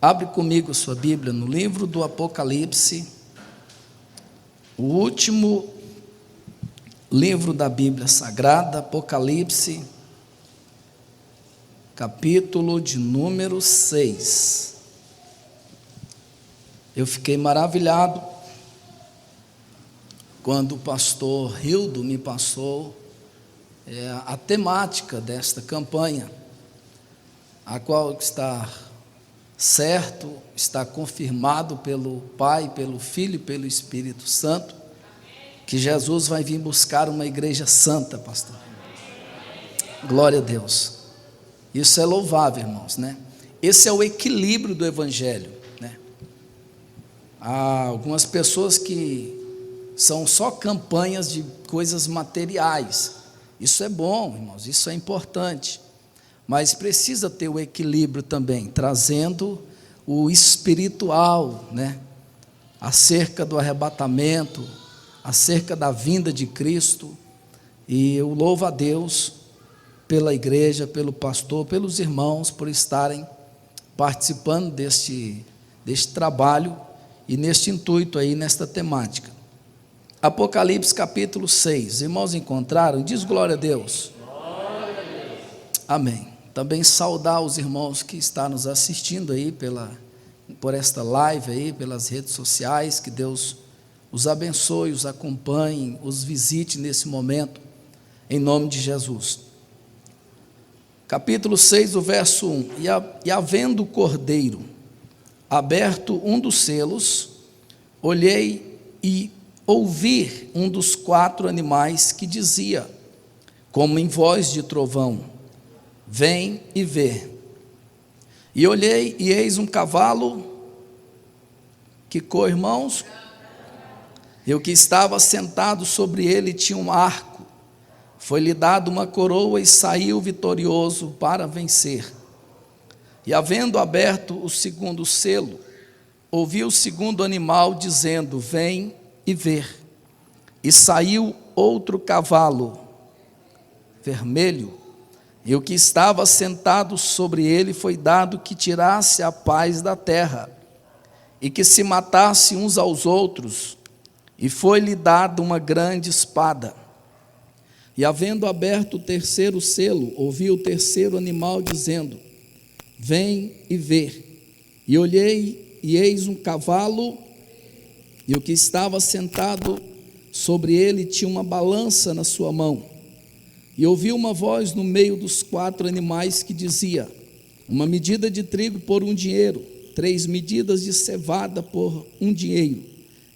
Abre comigo sua Bíblia no livro do Apocalipse, o último livro da Bíblia Sagrada, Apocalipse, capítulo de número 6. Eu fiquei maravilhado quando o pastor Hildo me passou a temática desta campanha, a qual está certo, está confirmado pelo Pai, pelo Filho e pelo Espírito Santo, que Jesus vai vir buscar uma igreja santa, pastor. Glória a Deus. Isso é louvável, irmãos, né? Esse é o equilíbrio do Evangelho, né? Há algumas pessoas que são só campanhas de coisas materiais. Isso é bom, irmãos, isso é importante. Mas precisa ter o equilíbrio também, trazendo o espiritual, né? Acerca do arrebatamento, acerca da vinda de Cristo. E eu louvo a Deus pela igreja, pelo pastor, pelos irmãos, por estarem participando deste trabalho e neste intuito aí, nesta temática. Apocalipse capítulo 6, irmãos encontraram? Diz glória a Deus. Glória a Deus. Amém. Também saudar os irmãos que estão nos assistindo aí por esta live aí, pelas redes sociais, que Deus os abençoe, os acompanhe, os visite nesse momento, em nome de Jesus. Capítulo 6, o verso 1, e havendo o cordeiro aberto um dos selos, olhei e ouvi um dos 4 animais que dizia, como em voz de trovão, vem e vê. E olhei, e eis um cavalo, que cor, irmãos? E o que estava sentado sobre ele tinha um arco, foi-lhe dado uma coroa e saiu vitorioso para vencer. E havendo aberto o segundo selo, ouvi o segundo animal dizendo, vem e vê. E saiu outro cavalo, vermelho, e o que estava sentado sobre ele foi dado que tirasse a paz da terra, e que se matasse uns aos outros, e foi-lhe dado uma grande espada. E havendo aberto o terceiro selo, ouvi o terceiro animal dizendo, vem e vê. E olhei, e eis um cavalo, e o que estava sentado sobre ele tinha uma balança na sua mão. E ouvi uma voz no meio dos 4 animais que dizia, uma medida de trigo por 1 dinheiro, 3 medidas de cevada por 1 dinheiro,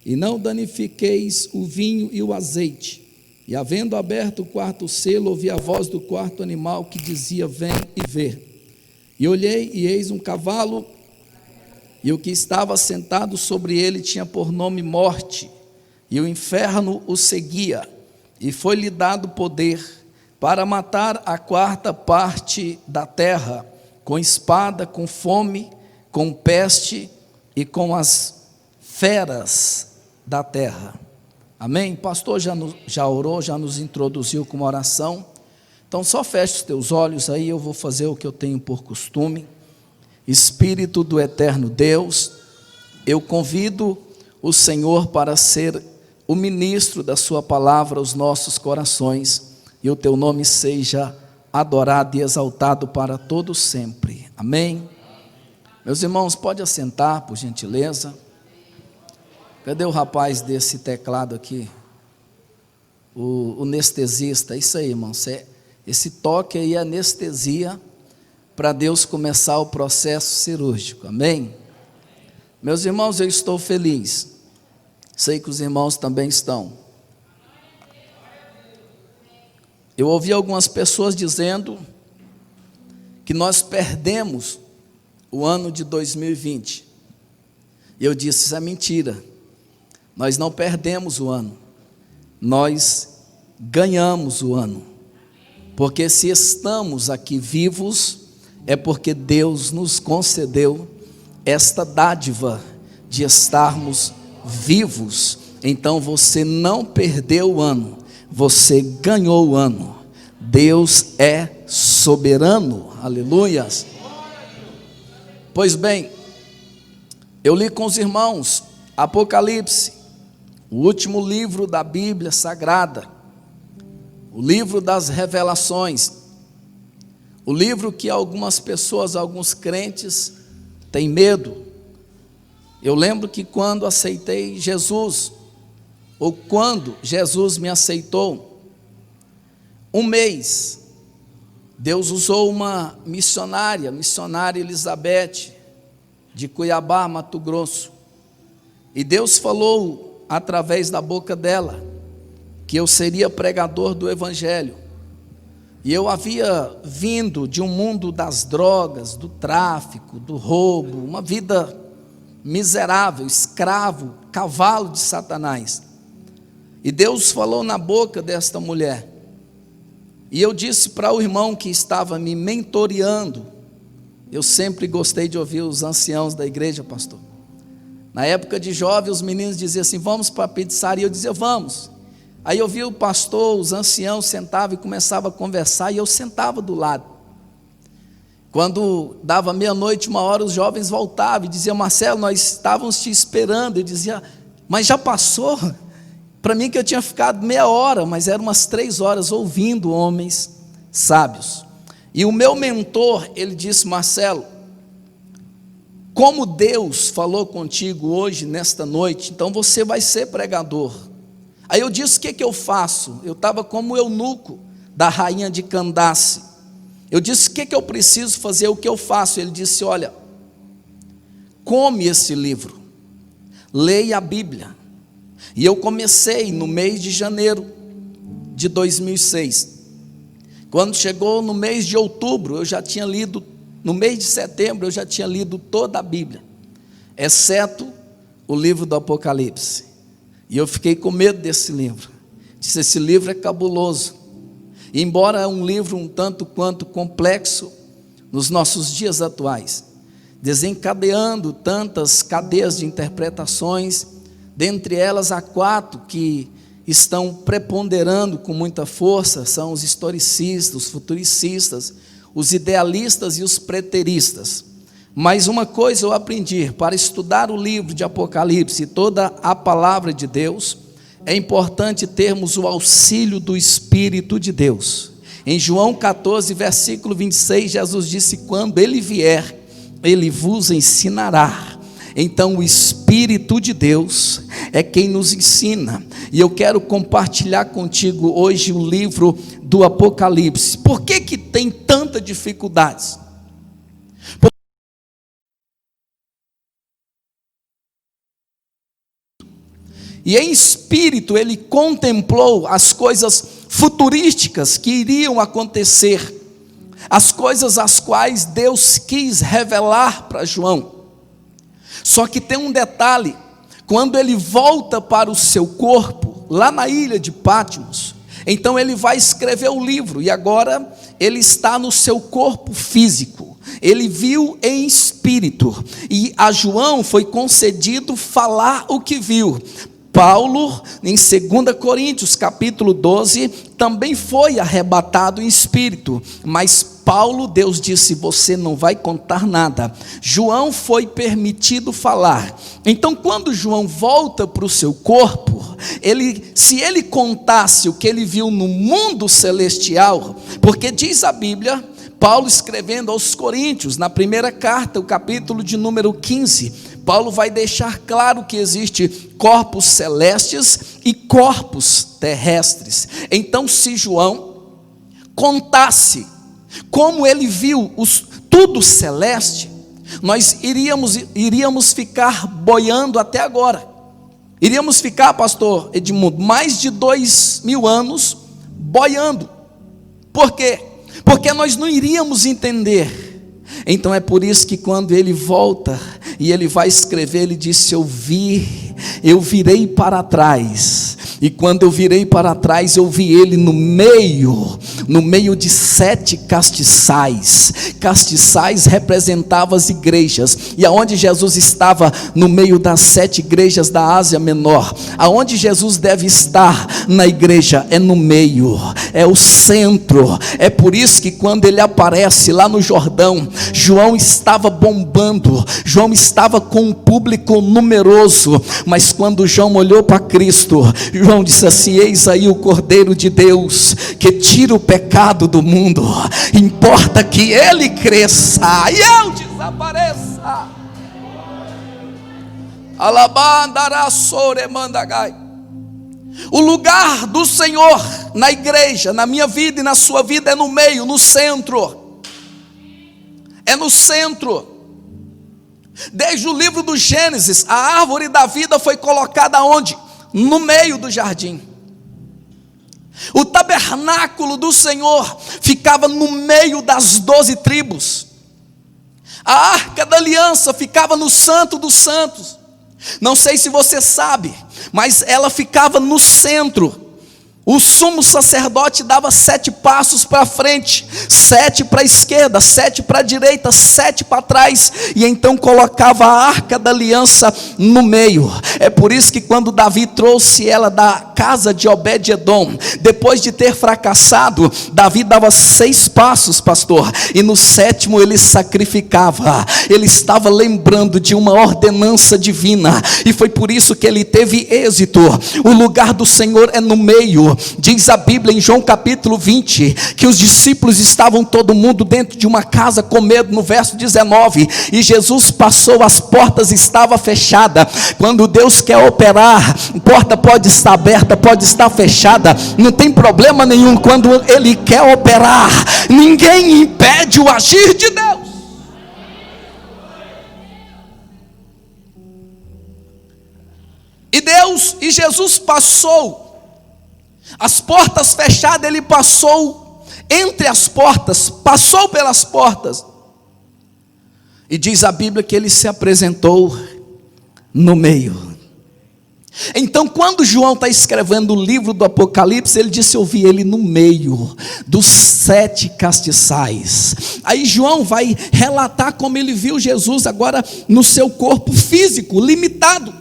e não danifiqueis o vinho e o azeite. E havendo aberto o 4º selo, ouvi a voz do 4º animal que dizia, vem e vê. E olhei, e eis um cavalo, e o que estava sentado sobre ele tinha por nome Morte, e o inferno o seguia, e foi-lhe dado poder para matar a 4ª parte da terra, com espada, com fome, com peste e com as feras da terra. Amém? Pastor já orou, já nos introduziu com uma oração. Então só feche os teus olhos aí, eu vou fazer o que eu tenho por costume. Espírito do eterno Deus, eu convido o Senhor para ser o ministro da sua palavra aos nossos corações, e o teu nome seja adorado e exaltado para todo sempre. Amém? Meus irmãos, pode assentar, por gentileza. Cadê o rapaz desse teclado aqui? O anestesista. Isso aí, irmãos. Esse toque aí é anestesia para Deus começar o processo cirúrgico. Amém? Meus irmãos, eu estou feliz. Sei que os irmãos também estão. Eu ouvi algumas pessoas dizendo que nós perdemos o ano de 2020. E eu disse, isso é mentira. Nós não perdemos o ano. Nós ganhamos o ano. Porque se estamos aqui vivos, é porque Deus nos concedeu esta dádiva de estarmos vivos. Então você não perdeu o ano. Você ganhou o ano. Deus é soberano, aleluias. Pois bem, Eu li com os irmãos Apocalipse, o último livro da Bíblia Sagrada, o livro das revelações, o livro que algumas pessoas, alguns crentes têm medo. Eu lembro que quando aceitei Jesus, ou quando Jesus me aceitou, um mês, Deus usou uma missionária Elizabeth, de Cuiabá, Mato Grosso, e Deus falou através da boca dela, que eu seria pregador do Evangelho, e eu havia vindo de um mundo das drogas, do tráfico, do roubo, uma vida miserável, escravo, cavalo de Satanás, e Deus falou na boca desta mulher, e eu disse para o irmão que estava me mentoreando, eu sempre gostei de ouvir os anciãos da igreja, pastor. Na época de jovem, os meninos diziam assim, vamos para a pizzaria, eu dizia, vamos. Aí eu via o pastor, os anciãos sentavam e começavam a conversar, e eu sentava do lado. Quando dava meia-noite, 1h, os jovens voltavam e diziam, Marcelo, nós estávamos te esperando. Eu dizia, mas já passou? Para mim que eu tinha ficado meia hora, mas eram umas 3 horas ouvindo homens sábios. E o meu mentor, ele disse, Marcelo, como Deus falou contigo hoje, nesta noite, então você vai ser pregador. Aí eu disse, o que eu faço? Eu estava como eunuco da rainha de Candace. Eu disse, o que eu preciso fazer, o que eu faço? Ele disse, olha, come esse livro, leia a Bíblia. E eu comecei no mês de janeiro de 2006. Quando chegou no mês de outubro, eu já tinha lido, no mês de setembro, eu já tinha lido toda a Bíblia, exceto o livro do Apocalipse. E eu fiquei com medo desse livro. Disse, esse livro é cabuloso. E embora é um livro um tanto quanto complexo nos nossos dias atuais, desencadeando tantas cadeias de interpretações, dentre elas há 4 que estão preponderando com muita força, são os historicistas, os futuricistas, os idealistas e os preteristas. Mas uma coisa eu aprendi, para estudar o livro de Apocalipse e toda a palavra de Deus, é importante termos o auxílio do Espírito de Deus. Em João 14, versículo 26, Jesus disse, quando Ele vier, Ele vos ensinará. Então o Espírito de Deus é quem nos ensina, e eu quero compartilhar contigo hoje o livro do Apocalipse. Por que tem tanta dificuldades? E em espírito ele contemplou as coisas futurísticas que iriam acontecer, as coisas às quais Deus quis revelar para João. Só que tem um detalhe, quando ele volta para o seu corpo, lá na ilha de Patmos, então ele vai escrever o livro, e agora ele está no seu corpo físico, ele viu em espírito, e a João foi concedido falar o que viu. Paulo, em 2 Coríntios capítulo 12, também foi arrebatado em espírito, mas Paulo, Deus disse, você não vai contar nada. João foi permitido falar. Então quando João volta para o seu corpo, se ele contasse o que ele viu no mundo celestial, porque diz a Bíblia, Paulo escrevendo aos Coríntios, na primeira carta, o capítulo de número 15, Paulo vai deixar claro que existe corpos celestes e corpos terrestres. Então se João contasse como ele viu tudo celeste, nós iríamos ficar boiando até agora. Iríamos ficar, pastor Edmundo, mais de 2000 anos boiando. Por quê? Porque nós não iríamos entender. Então é por isso que quando ele volta e ele vai escrever, ele disse, eu virei para trás, e quando eu virei para trás, eu vi ele no meio no meio de 7 castiçais. Castiçais representavam as igrejas, e aonde Jesus estava no meio das 7 igrejas da Ásia Menor, aonde Jesus deve estar na igreja é no meio, é o centro. É por isso que quando ele aparece lá no Jordão, João estava bombando, João estava com um público numeroso, mas quando João olhou para Cristo, João disse assim: eis aí o Cordeiro de Deus, que tira o pecado do mundo. Importa que ele cresça e eu desapareça. O lugar do Senhor na igreja, na minha vida e na sua vida, é no meio, no centro. É no centro. Desde o livro do Gênesis, a árvore da vida foi colocada onde? No meio do jardim. O tabernáculo do Senhor ficava no meio das 12 tribos. A arca da aliança ficava no Santo dos Santos. Não sei se você sabe, mas ela ficava no centro. O sumo sacerdote dava 7 passos para frente, 7 para a esquerda, 7 para a direita, 7 para trás, e então colocava a arca da aliança no meio. É por isso que quando Davi trouxe ela da casa de Obed-edom, depois de ter fracassado, Davi dava 6 passos, pastor, e no 7º ele sacrificava. Ele estava lembrando de uma ordenança divina, e foi por isso que ele teve êxito. O lugar do Senhor é no meio. Diz a Bíblia em João capítulo 20, que os discípulos estavam todo mundo dentro de uma casa com medo, no verso 19, e Jesus passou, as portas estavam fechadas. Quando Deus quer operar, a porta pode estar aberta, pode estar fechada, não tem problema nenhum. Quando Ele quer operar, ninguém impede o agir de Deus. E Jesus passou, as portas fechadas, ele passou entre as portas, passou pelas portas, e diz a Bíblia que ele se apresentou no meio. Então quando João está escrevendo o livro do Apocalipse, ele disse: eu vi ele no meio dos 7 castiçais. Aí João vai relatar como ele viu Jesus agora no seu corpo físico limitado.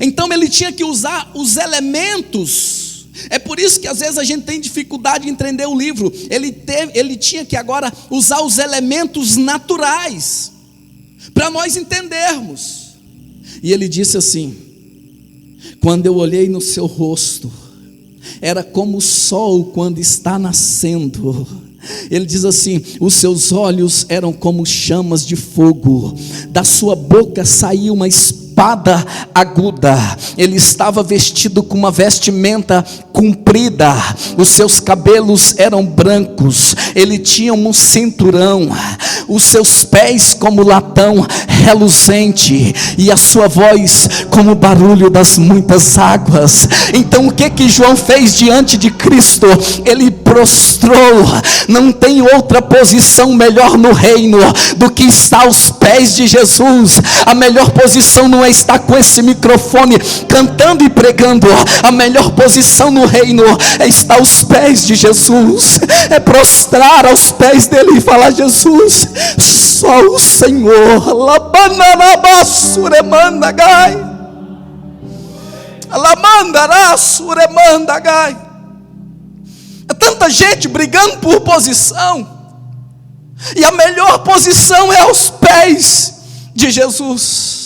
Então ele tinha que usar os elementos. É por isso que às vezes a gente tem dificuldade em entender o livro. Ele tinha que agora usar os elementos naturais para nós entendermos. E ele disse assim: quando eu olhei no seu rosto, era como o sol quando está nascendo. Ele diz assim: os seus olhos eram como chamas de fogo, da sua boca saía uma espada aguda. Ele estava vestido com uma vestimenta comprida, os seus cabelos eram brancos, ele tinha um cinturão, os seus pés como latão reluzente, e a sua voz como o barulho das muitas águas. Então o que João fez diante de Cristo? Ele prostrou. Não tem outra posição melhor no reino do que estar aos pés de Jesus. A melhor posição não é estar com esse microfone cantando e pregando. A melhor posição no reino é estar aos pés de Jesus, é prostrar aos pés dele e falar: Jesus, só o Senhor. É tanta gente brigando por posição, e a melhor posição é aos pés de Jesus.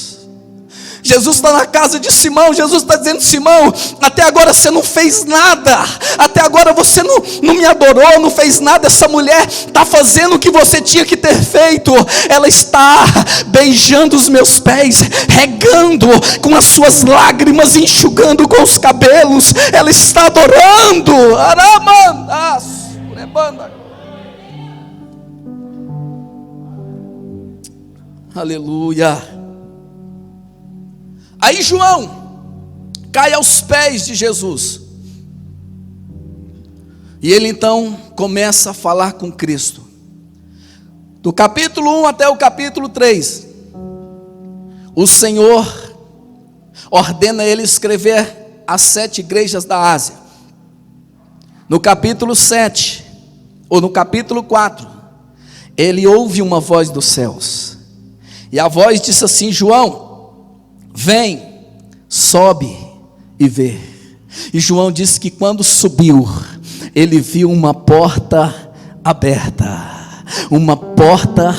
Jesus está na casa de Simão. Jesus está dizendo: Simão, até agora você não fez nada, até agora você não me adorou, não fez nada. Essa mulher está fazendo o que você tinha que ter feito. Ela está beijando os meus pés, regando com as suas lágrimas, enxugando com os cabelos. Ela está adorando. Aleluia. Aí João cai aos pés de Jesus, e ele então começa a falar com Cristo. Do capítulo 1 até o capítulo 3, o Senhor ordena ele escrever as 7 igrejas da Ásia. No capítulo 7, ou no capítulo 4, ele ouve uma voz dos céus, e a voz disse assim: João, vem, sobe e vê. E João disse que quando subiu, ele viu uma porta aberta. Uma porta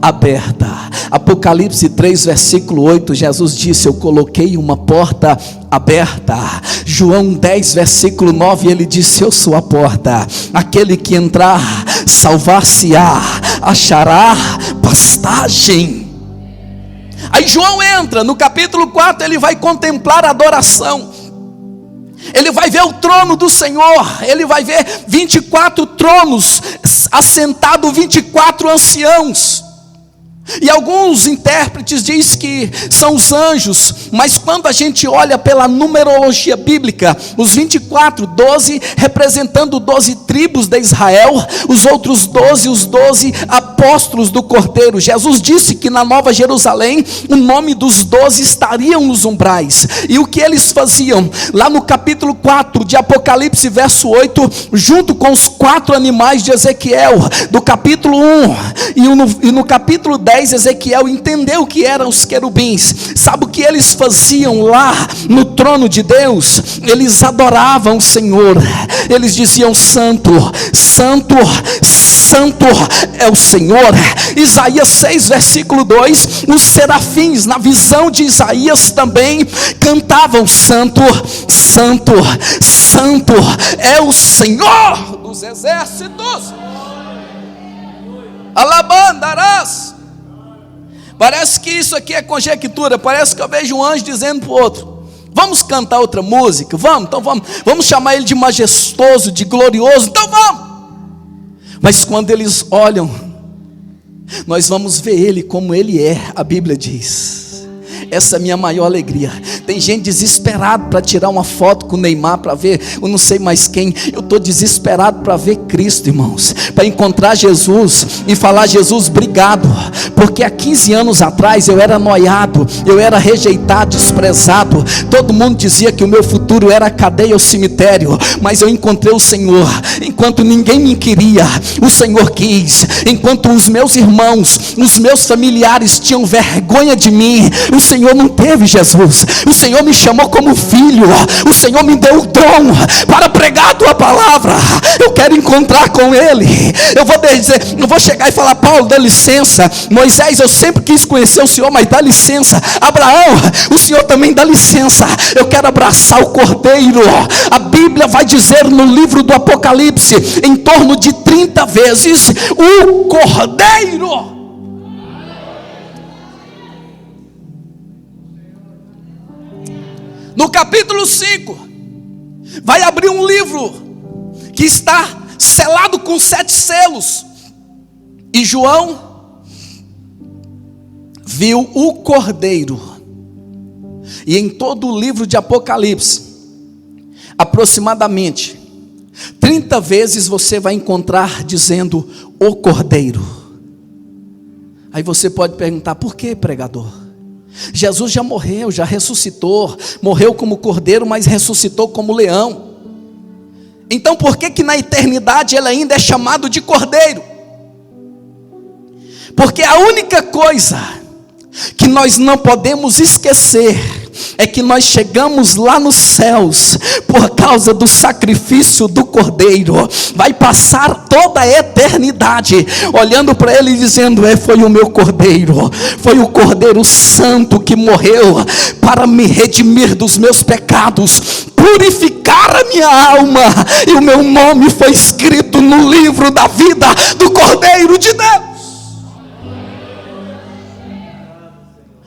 aberta. Apocalipse 3, versículo 8, Jesus disse: eu coloquei uma porta aberta. João 10, versículo 9, ele disse: eu sou a porta, aquele que entrar salvar-se-á, achará pastagem. Aí João entra, no capítulo 4 ele vai contemplar a adoração, ele vai ver o trono do Senhor, ele vai ver 24 tronos, assentado 24 anciãos, e alguns intérpretes dizem que são os anjos, mas quando a gente olha pela numerologia bíblica, os 24, 12 representando 12 tribos de Israel, os outros 12, os 12 apóstolos do Cordeiro. Jesus disse que na Nova Jerusalém, o nome dos 12 estariam nos umbrais, e o que eles faziam? Lá no capítulo 4 de Apocalipse, verso 8, junto com os 4 animais de Ezequiel, do capítulo 1, e no capítulo 10, Ezequiel entendeu que eram os querubins. Sabe o que eles faziam lá no trono de Deus? Eles adoravam o Senhor, eles diziam: santo, santo, santo é o Senhor. Isaías 6, versículo 2, os serafins, na visão de Isaías também, cantavam: santo, santo, santo é o Senhor dos exércitos. Alabandarás. Parece que isso aqui é conjectura, parece que eu vejo um anjo dizendo para o outro: vamos cantar outra música? Vamos, então vamos chamar ele de majestoso, de glorioso, então vamos. Mas quando eles olham, nós vamos ver ele como ele é, a Bíblia diz. Essa é a minha maior alegria. Tem gente desesperada para tirar uma foto com o Neymar, para ver eu não sei mais quem. Eu estou desesperado para ver Cristo, irmãos, para encontrar Jesus e falar: Jesus, obrigado, porque há 15 anos atrás eu era noiado, eu era rejeitado, desprezado, todo mundo dizia que o meu futuro era a cadeia ou cemitério, mas eu encontrei o Senhor. Enquanto ninguém me queria, o Senhor quis. Enquanto os meus irmãos, os meus familiares tinham vergonha de mim, o Senhor não teve, Jesus. O Senhor me chamou como filho, o Senhor me deu o dom para pregar a tua palavra. Eu quero encontrar com Ele. Eu vou chegar e falar: Paulo, dá licença. Moisés, eu sempre quis conhecer o Senhor, mas dá licença. Abraão, o Senhor também dá licença. Eu quero abraçar o Cordeiro. A Bíblia vai dizer no livro do Apocalipse, em torno de 30 vezes, o Cordeiro. No capítulo 5, vai abrir um livro que está selado com 7 selos. E João viu o Cordeiro. E em todo o livro de Apocalipse, aproximadamente 30 vezes você vai encontrar dizendo: o Cordeiro. Aí você pode perguntar: por que, pregador? Jesus já morreu, já ressuscitou, morreu como cordeiro, mas ressuscitou como leão. Então por que na eternidade ele ainda é chamado de cordeiro? Porque a única coisa que nós não podemos esquecer é que nós chegamos lá nos céus por causa do sacrifício do Cordeiro. Vai passar toda a eternidade olhando para ele e dizendo: foi o meu Cordeiro, foi o Cordeiro Santo que morreu para me redimir dos meus pecados, purificar a minha alma, e o meu nome foi escrito no livro da vida do Cordeiro de Deus.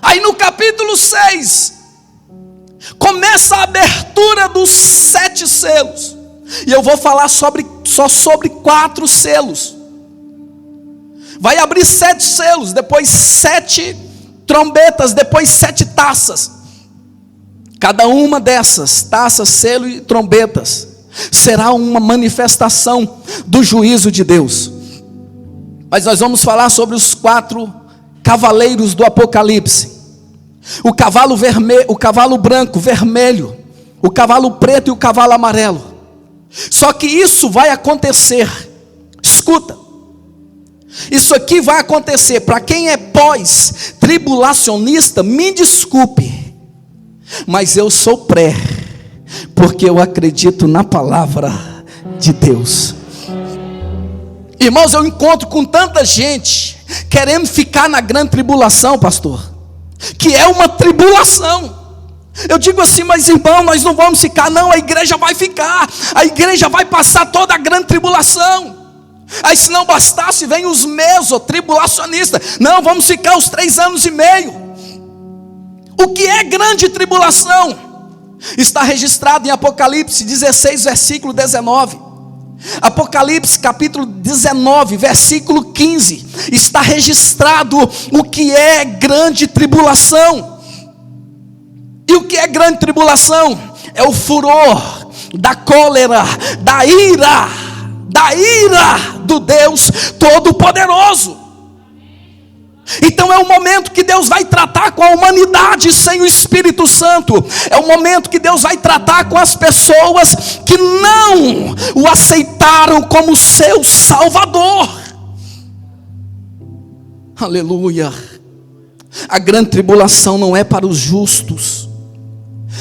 Aí no capítulo 6 começa a abertura dos 7 selos, e eu vou falar só sobre 4 selos. Vai abrir 7 selos, depois 7 trombetas, depois 7 taças. Cada uma dessas taças, selo e trombetas será uma manifestação do juízo de Deus. Mas nós vamos falar sobre os 4 cavaleiros do Apocalipse. O cavalo vermelho, o cavalo branco, vermelho, o cavalo preto e o cavalo amarelo. Só que isso vai acontecer, escuta, isso aqui vai acontecer. Para quem é pós-tribulacionista, me desculpe, mas eu sou pré, porque eu acredito na palavra de Deus. Irmãos, eu encontro com tanta gente querendo ficar na grande tribulação, pastor, que é uma tribulação. Eu digo assim, mas irmão, nós não vamos ficar, não, a igreja vai ficar, a igreja vai passar toda a grande tribulação. Aí se não bastasse, vem os mesotribulacionistas, não, vamos ficar os 3 anos e meio. O que é grande tribulação? Está registrado em Apocalipse 16, versículo 19. Apocalipse capítulo 19, versículo 15, está registrado o que é grande tribulação. E o que é grande tribulação? É o furor da cólera, da ira do Deus Todo-Poderoso. Então é o momento que Deus vai tratar com a humanidade sem o Espírito Santo. É o momento que Deus vai tratar com as pessoas que não o aceitaram como seu Salvador. Aleluia. A grande tribulação não é para os justos.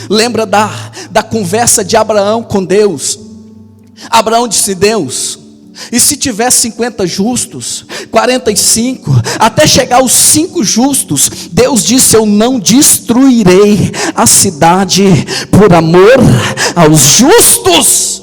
Lembra da conversa de Abraão com Deus? Abraão disse: Deus, e se tiver 50 justos, 45, até chegar aos 5 justos, Deus disse: eu não destruirei a cidade por amor aos justos.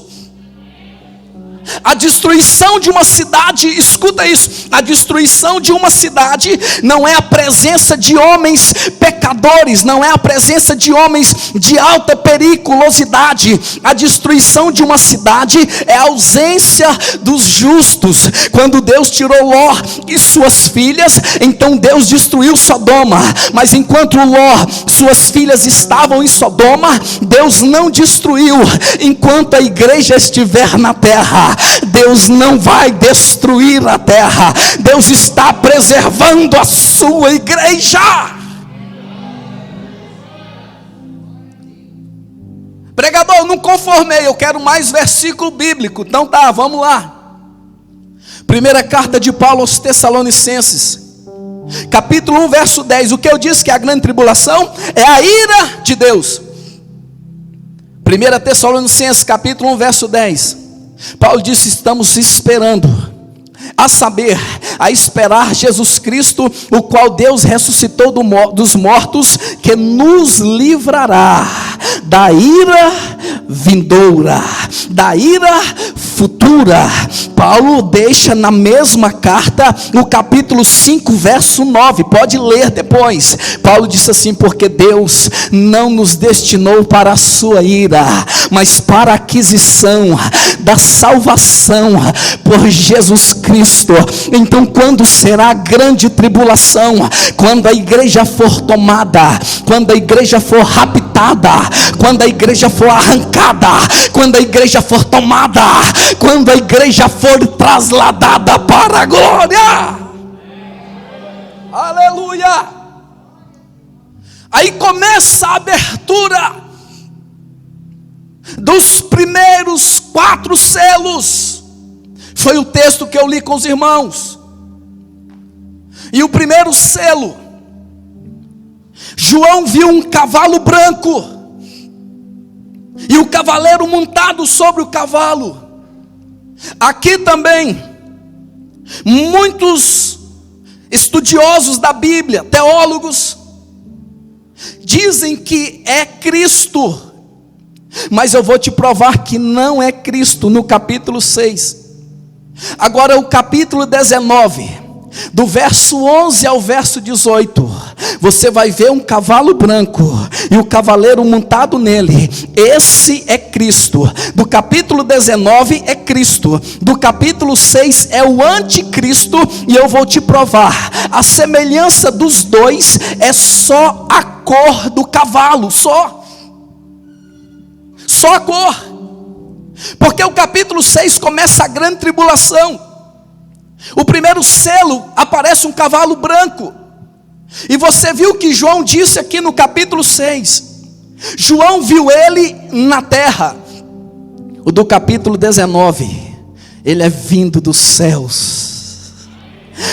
A destruição de uma cidade, escuta isso, a destruição de uma cidade não é a presença de homens pecadores, não é a presença de homens de alta periculosidade. A destruição de uma cidade é a ausência dos justos. Quando Deus tirou Ló e suas filhas, então Deus destruiu Sodoma. Mas enquanto Ló, suas filhas estavam em Sodoma, Deus não destruiu. Enquanto a igreja estiver na terra, Deus não vai destruir a terra. Deus está preservando a sua igreja. Pregador, eu não conformei, eu quero mais versículo bíblico. Então tá, vamos lá. Primeira carta de Paulo aos Tessalonicenses, capítulo 1, verso 10. O que eu disse que a grande tribulação é a ira de Deus. 1 Tessalonicenses, capítulo 1, verso 10. Paulo disse: estamos esperando, a saber, a esperar Jesus Cristo, o qual Deus ressuscitou dos mortos, que nos livrará da ira vindoura, da ira futura. Paulo deixa na mesma carta, no capítulo 5, verso 9, pode ler depois. Paulo disse assim: porque Deus não nos destinou para a sua ira, mas para a aquisição da salvação por Jesus Cristo. Então quando será a grande tribulação? Quando a igreja for tomada, quando a igreja for raptada, quando a igreja for arrancada, quando a igreja for tomada, quando a igreja for trasladada para a glória. Aleluia. Aí começa a abertura dos primeiros 4 selos. Foi o texto que eu li com os irmãos. E o primeiro selo, João viu um cavalo branco, e o cavaleiro montado sobre o cavalo. Aqui também, muitos estudiosos da Bíblia, teólogos, dizem que é Cristo, mas eu vou te provar que não é Cristo no capítulo 6. Agora o capítulo 19, do verso 11 ao verso 18, você vai ver um cavalo branco e o cavaleiro montado nele. Esse é Cristo. Do capítulo 19 é Cristo. Do capítulo 6 é o anticristo. E eu vou te provar, a semelhança dos dois é só a cor do cavalo. Só a cor. Porque o capítulo 6 começa a grande tribulação. O primeiro selo, aparece um cavalo branco. E você viu que João disse aqui no capítulo 6. João viu ele na terra. O do capítulo 19, ele é vindo dos céus.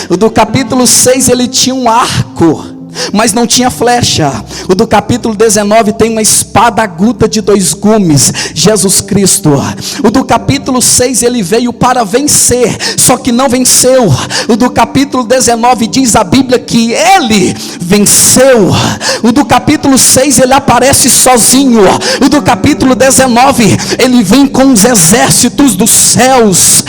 O do capítulo 6, ele tinha um arco, mas não tinha flecha. O do capítulo 19 tem uma espada aguda de 2 gumes, Jesus Cristo. O do capítulo 6, ele veio para vencer, só que não venceu. O do capítulo 19 diz a Bíblia que ele venceu. O do capítulo 6, ele aparece sozinho. O do capítulo 19, ele vem com os exércitos dos céus.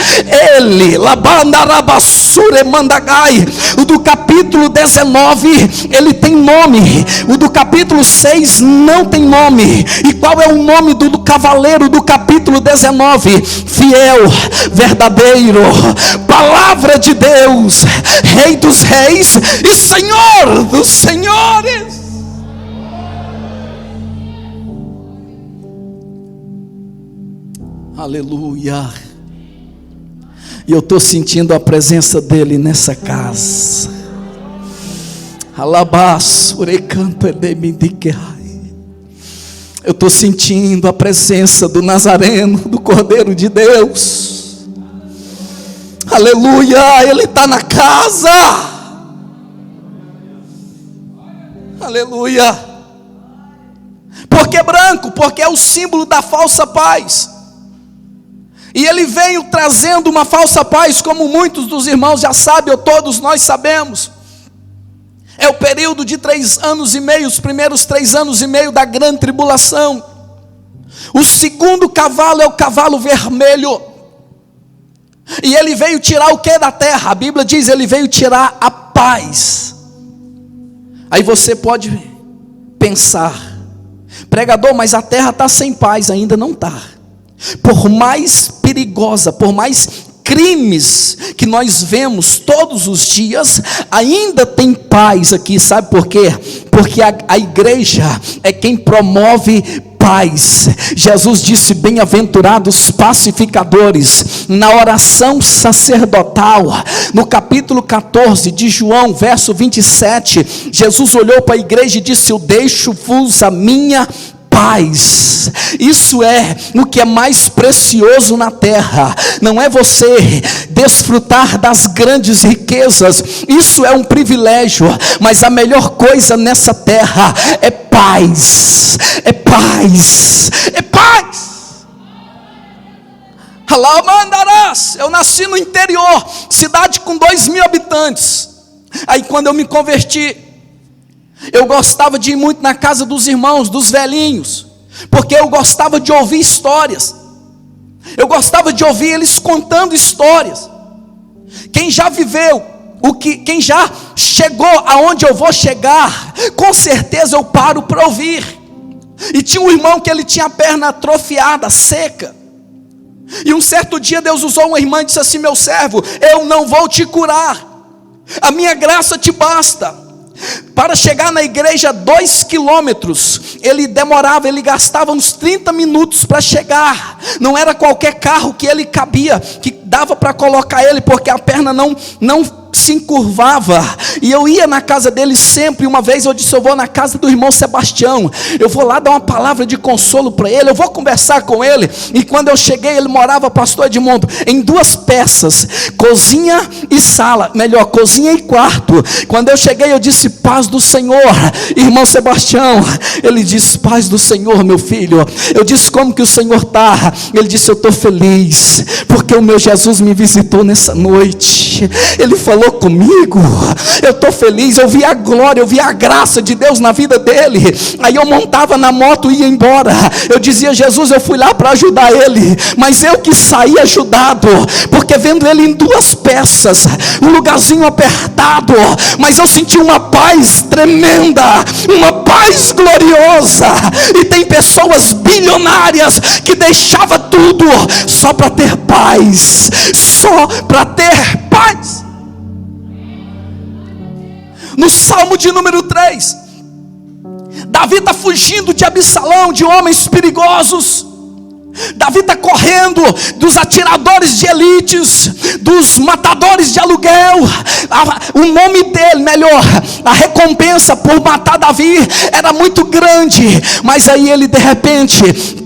Ele, Labandarabassure Mandagai. O do capítulo 19, ele tem nome. O do capítulo 6 não tem nome. E qual é o nome do cavaleiro do capítulo 19? Fiel, verdadeiro, palavra de Deus, Rei dos reis e Senhor dos senhores. Aleluia. E eu estou sentindo a presença dele nessa casa. Eu estou sentindo a presença do Nazareno, do Cordeiro de Deus. Aleluia, ele está na casa. Aleluia. Por que branco? Porque é o símbolo da falsa paz. E ele veio trazendo uma falsa paz, como muitos dos irmãos já sabem, ou todos nós sabemos. É o período de 3 anos e meio, os primeiros 3 anos e meio da grande tribulação. O segundo cavalo é o cavalo vermelho. E ele veio tirar o que da terra? A Bíblia diz, ele veio tirar a paz. Aí você pode pensar, pregador, mas a terra está sem paz. Ainda não está. Por mais perigosa, por mais crimes que nós vemos todos os dias, ainda tem paz aqui. Sabe por quê? Porque a igreja é quem promove paz. Jesus disse, bem-aventurados pacificadores. Na oração sacerdotal, no capítulo 14 de João, verso 27, Jesus olhou para a igreja e disse, eu deixo-vos a minha paz. Isso é o que é mais precioso na terra. Não é você desfrutar das grandes riquezas, isso é um privilégio, mas a melhor coisa nessa terra é paz. É paz. É paz. Alamandarás. Eu nasci no interior, cidade com 2.000 habitantes. Aí quando eu me converti, eu gostava de ir muito na casa dos irmãos, dos velhinhos, porque eu gostava de ouvir histórias. Eu gostava de ouvir eles contando histórias. Quem já viveu, quem já chegou aonde eu vou chegar, com certeza eu paro para ouvir. E tinha um irmão que ele tinha a perna atrofiada, seca. E um certo dia Deus usou uma irmã e disse assim, meu servo, eu não vou te curar, a minha graça te basta. Para chegar na igreja 2 quilômetros, ele gastava uns 30 minutos para chegar. Não era qualquer carro que ele cabia, que dava para colocar ele, porque a perna não se encurvava. E eu ia na casa dele sempre. Uma vez eu disse, eu vou na casa do irmão Sebastião, eu vou lá dar uma palavra de consolo para ele, eu vou conversar com ele. E quando eu cheguei, ele morava, pastor Edmundo, em 2 peças, cozinha e sala, melhor, cozinha e quarto. Quando eu cheguei, eu disse, paz do Senhor, irmão Sebastião. Ele disse, paz do Senhor, meu filho. Eu disse, como que o Senhor está? Ele disse, eu estou feliz, porque o meu Jesus me visitou nessa noite. Ele falou comigo, eu estou feliz. Eu vi a glória, eu vi a graça de Deus na vida dele. Aí eu montava na moto e ia embora. Eu dizia, Jesus, eu fui lá para ajudar ele, mas eu que saí ajudado, porque vendo ele em 2 peças, um lugarzinho apertado, mas eu senti uma paz tremenda, uma paz gloriosa. E tem pessoas bilionárias que deixavam tudo só para ter paz, só para ter paz. No Salmo de número 3, Davi está fugindo de Absalão, de homens perigosos. Davi está correndo dos atiradores de elites, dos matadores de aluguel. O nome dele, melhor, a recompensa por matar Davi era muito grande. Mas aí ele de repente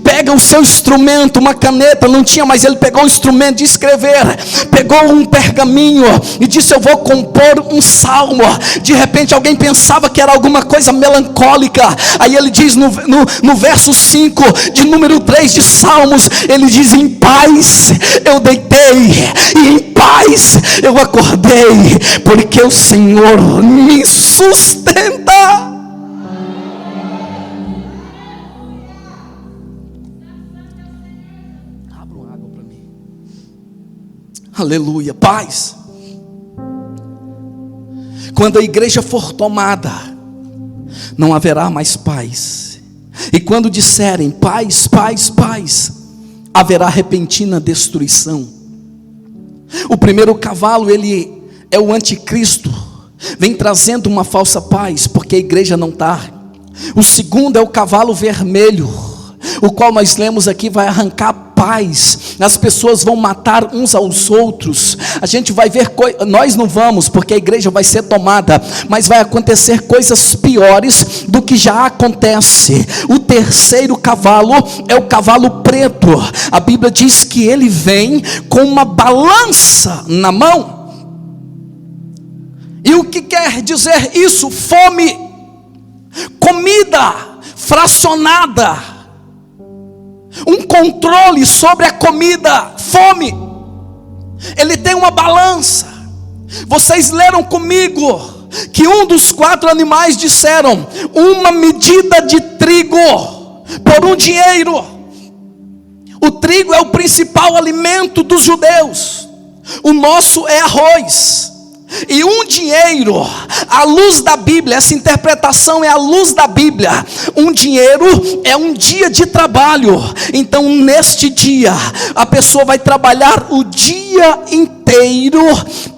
pega o seu instrumento, uma caneta, não tinha, mas ele pegou o instrumento de escrever, pegou um pergaminho e disse: eu vou compor um salmo. De repente alguém pensava que era alguma coisa melancólica, aí ele diz no verso 5 de número 3 de Salmos, ele diz: em paz eu deitei e em paz eu acordei, porque o Senhor me sustenta. Abra uma água para mim. Aleluia. Paz. Quando a igreja for tomada, não haverá mais paz. E quando disserem paz, paz, paz, haverá repentina destruição. O primeiro cavalo, ele é o anticristo, vem trazendo uma falsa paz, porque a igreja não está. O segundo é o cavalo vermelho, o qual nós lemos aqui, vai arrancar paz, as pessoas vão matar uns aos outros, a gente vai ver, nós não vamos, porque a igreja vai ser tomada, mas vai acontecer coisas piores do que já acontece. O terceiro cavalo é o cavalo preto, a Bíblia diz que ele vem com uma balança na mão. E o que quer dizer isso? Fome, comida fracionada, um controle sobre a comida, fome. Ele tem uma balança. Vocês leram comigo que um dos 4 animais disseram: uma medida de trigo por um dinheiro. O trigo é o principal alimento dos judeus, o nosso é arroz. E um dinheiro, à luz da Bíblia, essa interpretação é à luz da Bíblia. Um dinheiro é um dia de trabalho. Então neste dia, a pessoa vai trabalhar o dia inteiro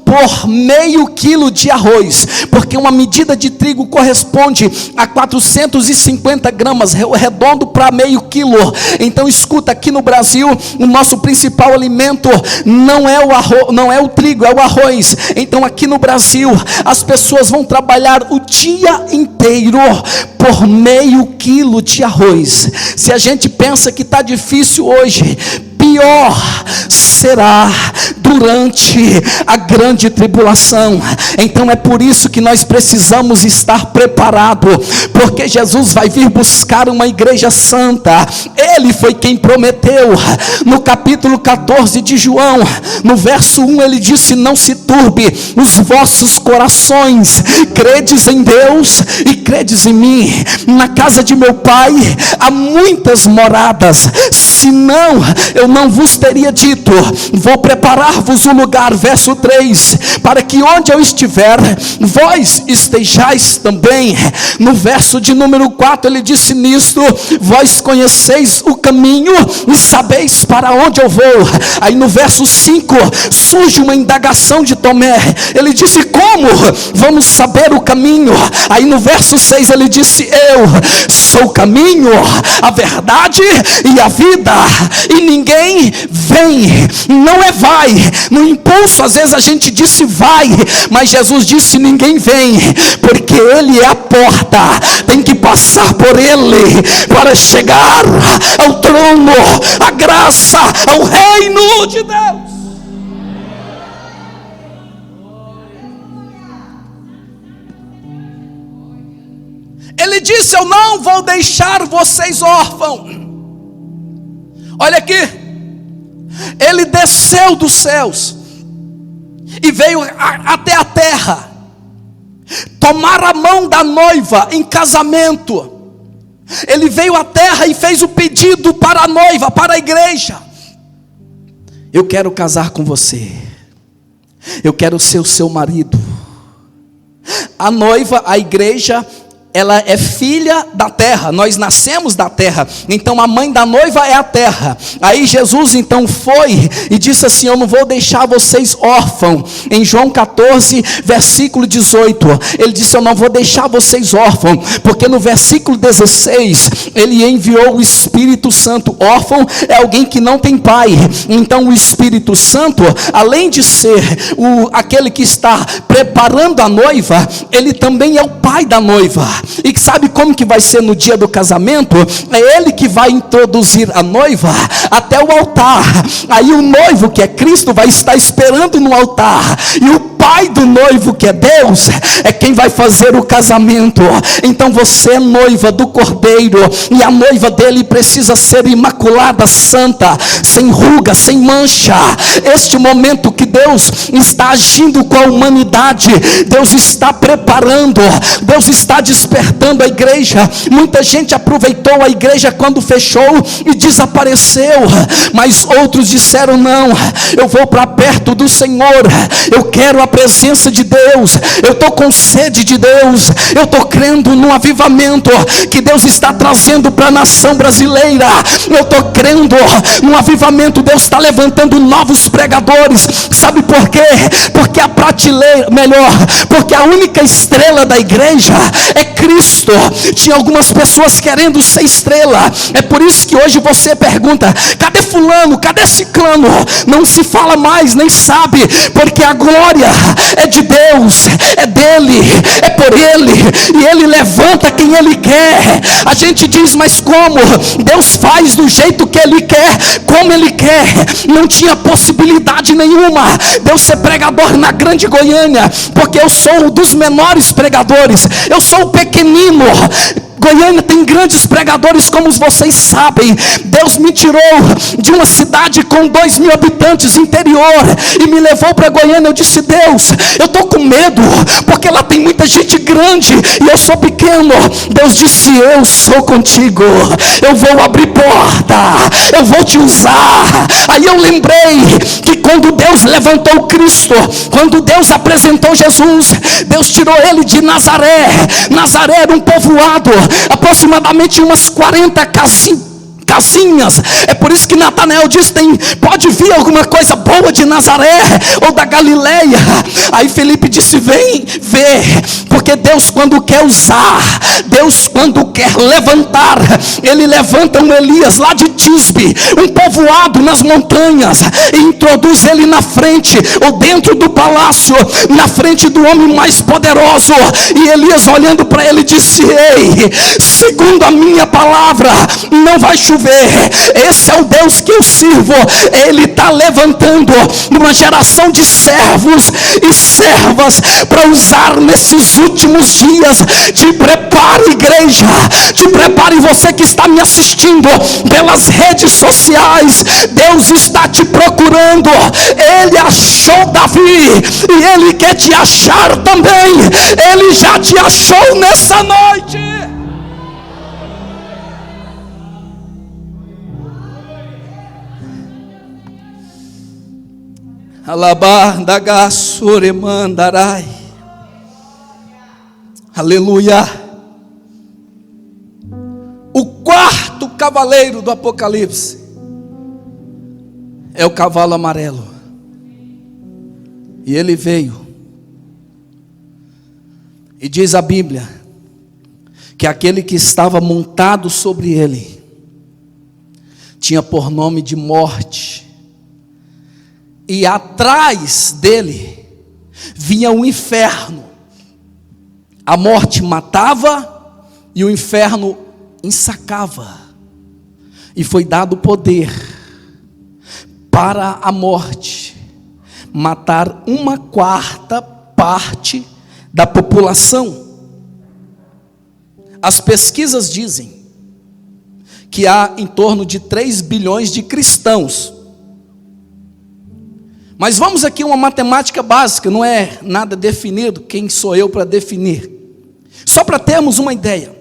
por meio quilo de arroz, porque uma medida de trigo corresponde a 450 gramas, redondo para meio quilo. Então escuta, aqui no Brasil, o nosso principal alimento não é o arroz, não é o trigo, é o arroz. Então aqui no Brasil, as pessoas vão trabalhar o dia inteiro por meio quilo de arroz. Se a gente pensa que está difícil hoje, pior será durante a grande tribulação. Então é por isso que nós precisamos estar preparados, porque Jesus vai vir buscar uma igreja santa. Ele foi quem prometeu. No capítulo 14 de João, no verso 1, ele disse: não se turbe os vossos corações, credes em Deus e credes em mim. Na casa de meu pai há muitas moradas, senão eu não vos teria dito, vou preparar-vos um lugar. Verso 3, para que onde eu estiver, vós estejais também. No verso de número 4, ele disse: nisto vós conheceis o caminho e sabeis para onde eu vou. Aí no verso 5, surge uma indagação de Tomé. Ele disse: como vamos saber o caminho? Aí no verso 6, ele disse: eu sou o caminho, a verdade e a vida, e ninguém vem, não é vai. No impulso às vezes a gente disse vai, mas Jesus disse: ninguém vem, porque ele é a porta, tem que passar por ele para chegar ao trono, à graça, ao reino de Deus. Ele disse: eu não vou deixar vocês órfãos. Olha aqui, ele desceu dos céus e veio até a terra, tomar a mão da noiva em casamento. Ele veio à terra e fez o pedido para a noiva, para a igreja: eu quero casar com você, eu quero ser o seu marido. A noiva, a igreja, ela é filha da terra, nós nascemos da terra, então a mãe da noiva é a terra. Aí Jesus então foi e disse assim: eu não vou deixar vocês órfãos. Em João 14 versículo 18, ele disse: eu não vou deixar vocês órfãos, porque no versículo 16, ele enviou o Espírito Santo. Órfão é alguém que não tem pai. Então o Espírito Santo, além de ser aquele que está preparando a noiva, ele também é o pai da noiva. E sabe como que vai ser no dia do casamento? É ele que vai introduzir a noiva até o altar. Aí o noivo, que é Cristo, vai estar esperando no altar, e o pai do noivo, que é Deus, é quem vai fazer o casamento. Então você é noiva do Cordeiro, e a noiva dele precisa ser imaculada, santa, sem ruga, sem mancha. Este momento que Deus está agindo com a humanidade, Deus está preparando, Deus está despertando a igreja. Muita gente aproveitou a igreja quando fechou e desapareceu, mas outros disseram: não, eu vou para perto do Senhor, eu quero a presença de Deus, eu estou com sede de Deus, eu estou crendo no avivamento que Deus está trazendo para a nação brasileira, eu estou crendo no avivamento. Deus está levantando novos pregadores. Sabe por quê? Porque a prateleira, porque a única estrela da igreja é Cristo. Tinha algumas pessoas querendo ser estrela, é por isso que hoje você pergunta: cadê fulano, cadê ciclano? Não se fala mais, nem sabe, porque a glória é de Deus, é dele, é por ele, e ele levanta quem ele quer. A gente diz: mas como? Deus faz do jeito que ele quer, como ele quer. Não tinha possibilidade nenhuma de eu ser pregador na Grande Goiânia, porque eu sou um dos menores pregadores, eu sou o pequenino. Goiânia tem grandes pregadores, como vocês sabem. Deus me tirou de uma cidade com 2.000 habitantes, interior, e me levou para Goiânia. Eu disse: Deus, eu estou com medo, porque lá tem muita gente grande e eu sou pequeno. Deus disse: eu sou contigo, eu vou abrir porta, eu vou te usar. Aí eu lembrei que quando Deus levantou Cristo, quando Deus apresentou Jesus, Deus tirou ele de Nazaré. Nazaré era um povoado, aproximadamente umas 40 casinhas. É por isso que Natanael diz: pode vir alguma coisa boa de Nazaré ou da Galileia? Aí Felipe disse: vem ver, porque Deus, quando quer usar, Deus, quando quer levantar, ele levanta um Elias lá de Tisbe, um povoado nas montanhas, e introduz ele na frente, ou dentro do palácio, na frente do homem mais poderoso. E Elias, olhando para ele, disse: ei, segundo a minha palavra, não vai chover. Esse é o Deus que eu sirvo. Ele está levantando uma geração de servos e servas para usar nesses últimos dias. Te prepare, igreja, te prepare, você que está me assistindo pelas redes sociais. Deus está te procurando. Ele achou Davi e ele quer te achar também. Ele já te achou nessa noite. Alabandagassuremandarai. Aleluia. O quarto cavaleiro do Apocalipse é o cavalo amarelo. E ele veio, e diz a Bíblia que aquele que estava montado sobre ele tinha por nome de Morte. E atrás dele vinha o inferno. A morte matava e o inferno ensacava. E foi dado poder para a morte matar 1/4 parte da população. As pesquisas dizem que há em torno de 3 bilhões de cristãos. Mas vamos aqui uma matemática básica, não é nada definido, quem sou eu para definir? Só para termos uma ideia.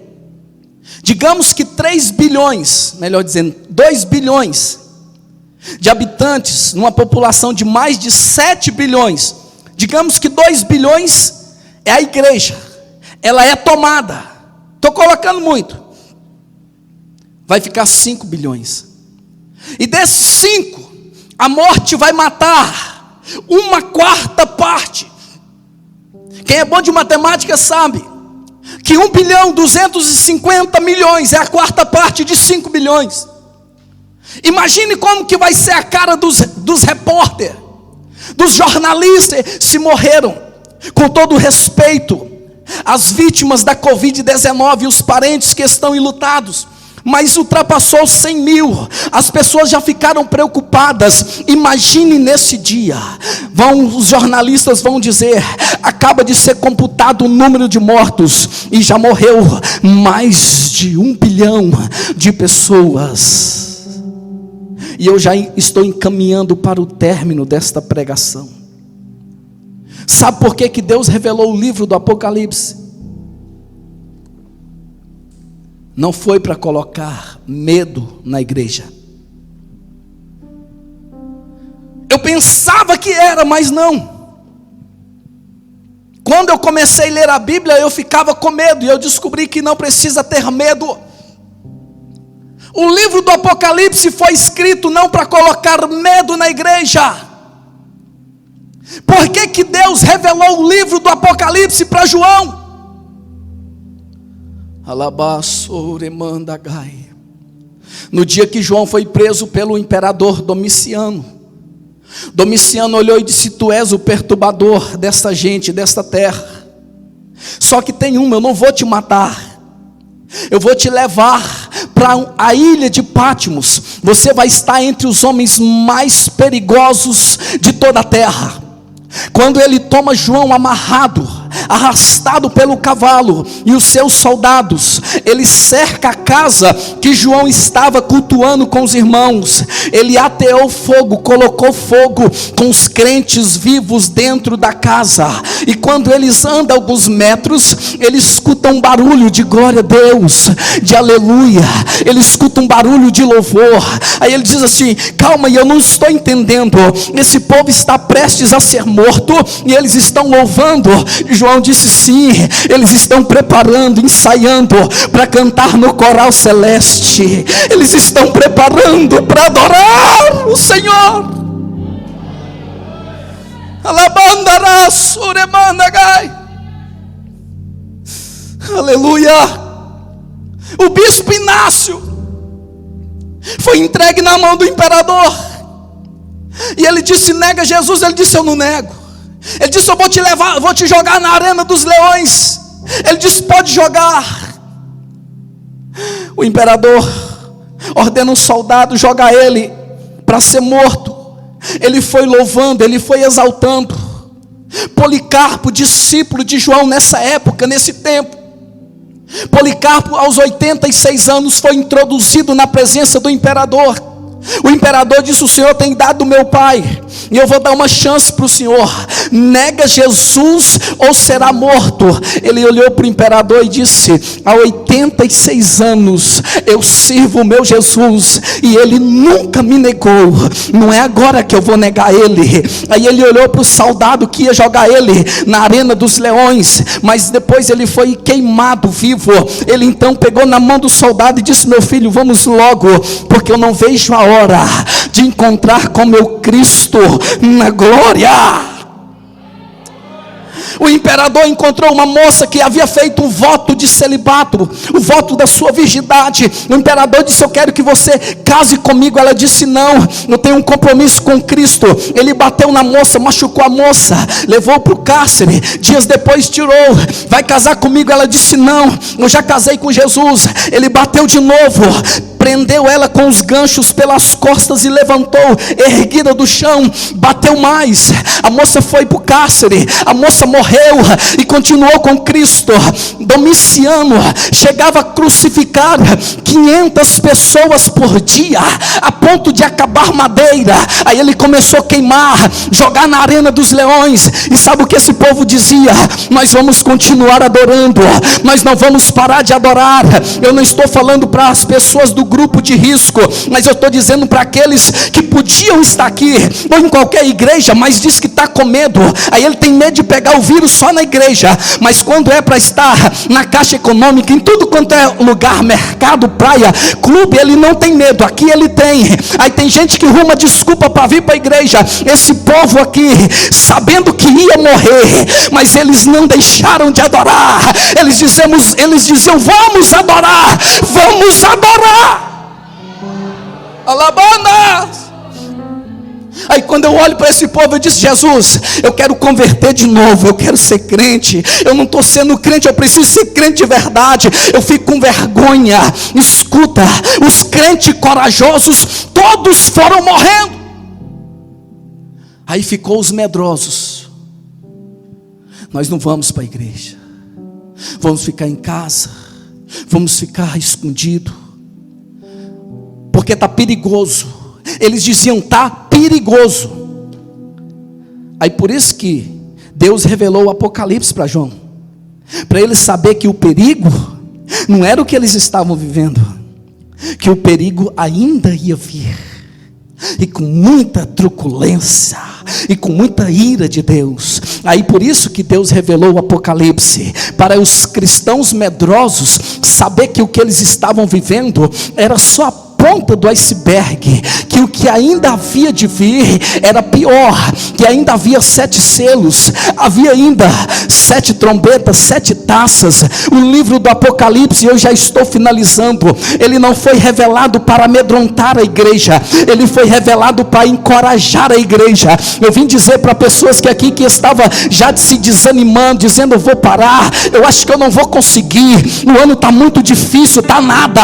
Digamos que 3 bilhões, melhor dizendo, 2 bilhões de habitantes, numa população de mais de 7 bilhões. Digamos que 2 bilhões é a igreja, ela é tomada. Estou colocando muito. Vai ficar 5 bilhões. E desses 5, a morte vai matar 1/4 parte. Quem é bom de matemática sabe que 1.250.000.000 é a 4ª parte de 5 bilhões. Imagine como que vai ser a cara dos repórteres, dos jornalistas, se morreram. Com todo respeito, as vítimas da Covid-19 e os parentes que estão enlutados. Mas ultrapassou 100 mil, as pessoas já ficaram preocupadas. Imagine nesse dia, os jornalistas vão dizer: acaba de ser computado o número de mortos, e já morreu mais de 1 bilhão de pessoas. E eu já estou encaminhando para o término desta pregação. Sabe por que Deus revelou o livro do Apocalipse? Não foi para colocar medo na igreja. Eu pensava que era, mas não. Quando eu comecei a ler a Bíblia, eu ficava com medo, e eu descobri que não precisa ter medo. O livro do Apocalipse foi escrito não para colocar medo na igreja. Por que Deus revelou o livro do Apocalipse para João? No dia que João foi preso pelo imperador Domiciano, Domiciano olhou e disse: tu és o perturbador desta gente, desta terra. Só que tem uma: eu não vou te matar, eu vou te levar para a ilha de Patmos. Você vai estar entre os homens mais perigosos de toda a terra. Quando ele toma João amarrado, arrastado pelo cavalo, e os seus soldados, ele cerca a casa que João estava cultuando com os irmãos. Ele ateou fogo, colocou fogo com os crentes vivos dentro da casa. E quando eles andam alguns metros, eles escutam um barulho de glória a Deus, de aleluia. Ele escuta um barulho de louvor. Aí ele diz assim: calma, eu não estou entendendo. Esse povo está prestes a ser morto e eles estão louvando. João disse: sim, eles estão preparando, ensaiando para cantar no coral celeste. Eles estão preparando para adorar o Senhor. Aleluia. O bispo Inácio foi entregue na mão do imperador, e ele disse: nega Jesus. Ele disse: eu não nego. Ele disse: eu vou te levar, vou te jogar na arena dos leões. Ele disse: pode jogar. O imperador ordena um soldado jogar ele para ser morto. Ele foi louvando, ele foi exaltando. Policarpo, discípulo de João nessa época, nesse tempo, Policarpo aos 86 anos foi introduzido na presença do imperador. O imperador disse: o Senhor tem dado meu pai, e eu vou dar uma chance para o Senhor. Nega Jesus ou será morto. Ele olhou para o imperador e disse: há 86 anos eu sirvo o meu Jesus, e ele nunca me negou. Não é agora que eu vou negar ele. Aí ele olhou para o soldado que ia jogar ele na arena dos leões, mas depois ele foi queimado vivo. Ele então pegou na mão do soldado e disse: meu filho, vamos logo, porque eu não vejo a hora de encontrar com meu Cristo na glória. O imperador encontrou uma moça que havia feito um voto de celibato, o voto da sua virgindade. O imperador disse: eu quero que você case comigo. Ela disse: não, eu tenho um compromisso com Cristo. Ele bateu na moça, machucou a moça, levou para o cárcere. Dias depois tirou: vai casar comigo? Ela disse: não, eu já casei com Jesus. Ele bateu de novo, prendeu ela com os ganchos pelas costas e levantou, erguida do chão, bateu mais. A moça foi para o cárcere, a moça morreu e continuou com Cristo. Domiciano chegava a crucificar 500 pessoas por dia, a ponto de acabar madeira. Aí ele começou a queimar, jogar na arena dos leões. E sabe o que esse povo dizia? Nós vamos continuar adorando, nós não vamos parar de adorar. Eu não estou falando para as pessoas do grupo de risco, mas eu estou dizendo para aqueles que podiam estar aqui ou em qualquer igreja, mas diz que está com medo. Aí ele tem medo de pegar o vírus só na igreja, mas quando é para estar na Caixa Econômica, em tudo quanto é lugar, mercado, praia, clube, ele não tem medo. Aqui ele tem. Aí tem gente que arruma desculpa para vir para a igreja. Esse povo aqui, sabendo que ia morrer, mas eles não deixaram de adorar. Eles diziam: vamos adorar, vamos adorar. Alabandas. Aí quando eu olho para esse povo, eu disse: Jesus, eu quero converter de novo, eu quero ser crente. Eu não estou sendo crente, eu preciso ser crente de verdade. Eu fico com vergonha. Escuta, os crentes corajosos todos foram morrendo. Aí ficou os medrosos. Nós não vamos para a igreja, vamos ficar em casa, vamos ficar escondido, porque está perigoso. Eles diziam: está perigoso. Aí por isso que Deus revelou o Apocalipse para João, para ele saber que o perigo não era o que eles estavam vivendo, que o perigo ainda ia vir, e com muita truculência, e com muita ira de Deus. Aí por isso que Deus revelou o Apocalipse, para os cristãos medrosos saber que o que eles estavam vivendo era só a ponta do iceberg, que o que ainda havia de vir era pior, que ainda havia 7 selos, havia ainda 7 trombetas, 7 taças. O livro do Apocalipse, eu já estou finalizando, ele não foi revelado para amedrontar a igreja, ele foi revelado para encorajar a igreja. Eu vim dizer para pessoas que aqui que estava já se desanimando, dizendo: eu vou parar, eu acho que eu não vou conseguir, o ano está muito difícil, está nada.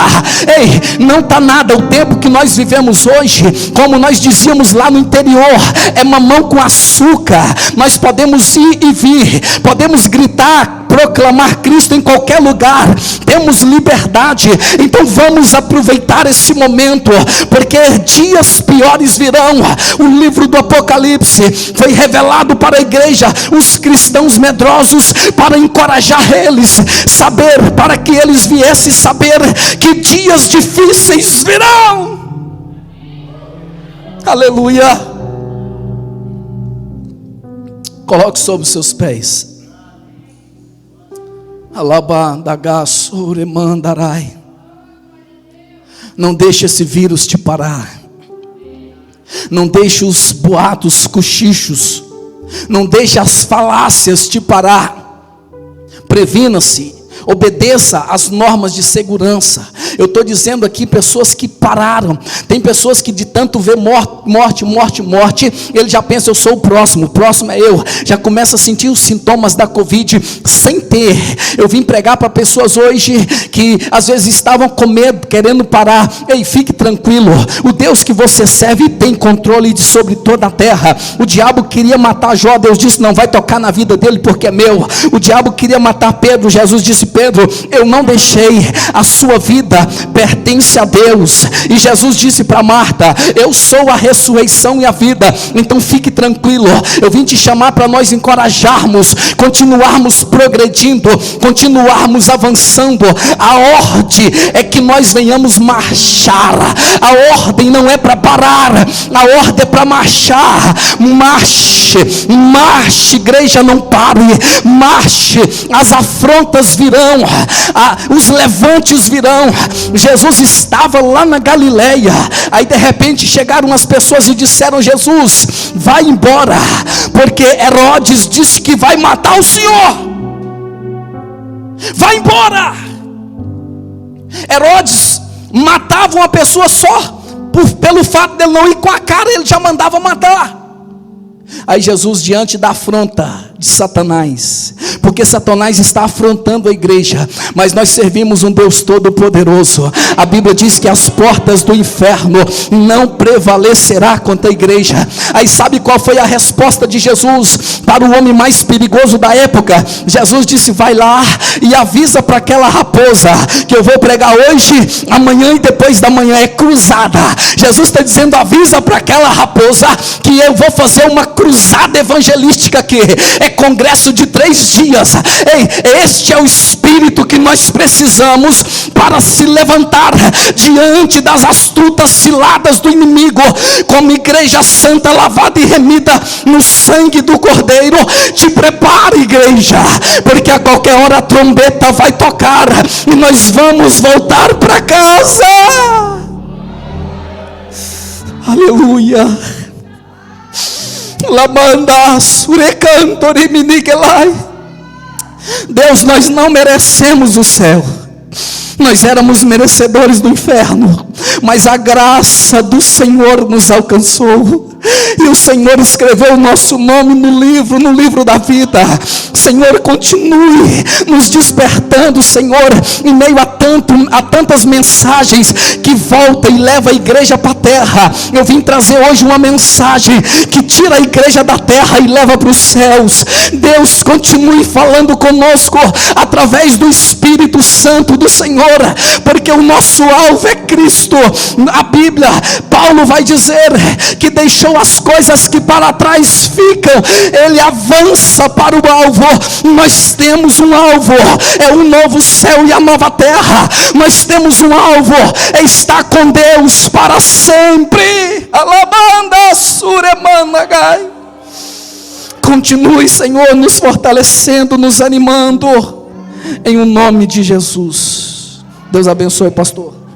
Ei, não está nada. O tempo que nós vivemos hoje, como nós dizíamos lá no interior, é mamão com açúcar. Nós podemos ir e vir, podemos gritar, proclamar Cristo em qualquer lugar, temos liberdade. Então vamos aproveitar esse momento, porque dias piores virão. O livro do Apocalipse foi revelado para a igreja, os cristãos medrosos, para encorajar eles, saber, para que eles viessem saber que dias difíceis virão. Aleluia. Coloque sobre os seus pés. Não deixe esse vírus te parar. Não deixe os boatos, cochichos, não deixe as falácias te parar. Previna-se, obedeça às normas de segurança. Eu estou dizendo aqui pessoas que pararam. Tem pessoas que de tanto ver morte, ele já pensa: eu sou o próximo é eu. Já começa a sentir os sintomas da Covid sem ter. Eu vim pregar para pessoas hoje que às vezes estavam com medo, querendo parar. Ei, fique tranquilo, o Deus que você serve tem controle sobre toda a terra. O diabo queria matar Jó, Deus disse: não vai tocar na vida dele porque é meu. O diabo queria matar Pedro, Jesus disse: Pedro, eu não deixei, a sua vida pertence a Deus. E Jesus disse para Marta: eu sou a ressurreição e a vida. Então fique tranquilo, eu vim te chamar para nós encorajarmos, continuarmos progredindo, continuarmos avançando. A ordem é que nós venhamos marchar. A ordem não é para parar, a ordem é para marchar. Marche, igreja, não pare, marche. As afrontas virão, os levantes virão. Jesus estava lá na Galileia, aí de repente chegaram as pessoas e disseram: Jesus, vai embora, porque Herodes disse que vai matar o Senhor. Vai embora. Herodes matava uma pessoa só pelo fato dele não ir com a cara, ele já mandava matar. Aí Jesus, diante da afronta de Satanás, porque Satanás está afrontando a igreja, mas nós servimos um Deus todo poderoso. A Bíblia diz que as portas do inferno não prevalecerá contra a igreja. Aí sabe qual foi a resposta de Jesus para o homem mais perigoso da época? Jesus disse: vai lá e avisa para aquela raposa que eu vou pregar hoje, amanhã e depois da manhã, é cruzada. Jesus está dizendo: avisa para aquela raposa que eu vou fazer uma cruzada evangelística aqui. É congresso de 3 dias. Ei, este é o espírito que nós precisamos para se levantar diante das astutas ciladas do inimigo, como igreja santa, lavada e remida no sangue do Cordeiro. Te prepare, igreja, porque a qualquer hora a trombeta vai tocar e nós vamos voltar para casa. Aleluia. Deus, nós não merecemos o céu, nós éramos merecedores do inferno, mas a graça do Senhor nos alcançou. e o Senhor escreveu o nosso nome no livro da vida. Senhor, continue nos despertando, Senhor, em meio a tantas mensagens que voltam e levam a igreja para a terra. Eu vim trazer hoje uma mensagem que tira a igreja da terra e leva para os céus. Deus, continue falando conosco através do Espírito Santo do Senhor, porque o nosso alvo é Cristo. A Bíblia, Paulo vai dizer que deixou as coisas que para trás ficam, ele avança para o alvo. Nós temos um alvo, é o novo céu e a nova terra. Nós temos um alvo, é estar com Deus para sempre. Alabanda suremanagai. Continue, Senhor, nos fortalecendo, nos animando, em o nome de Jesus. Deus abençoe, pastor.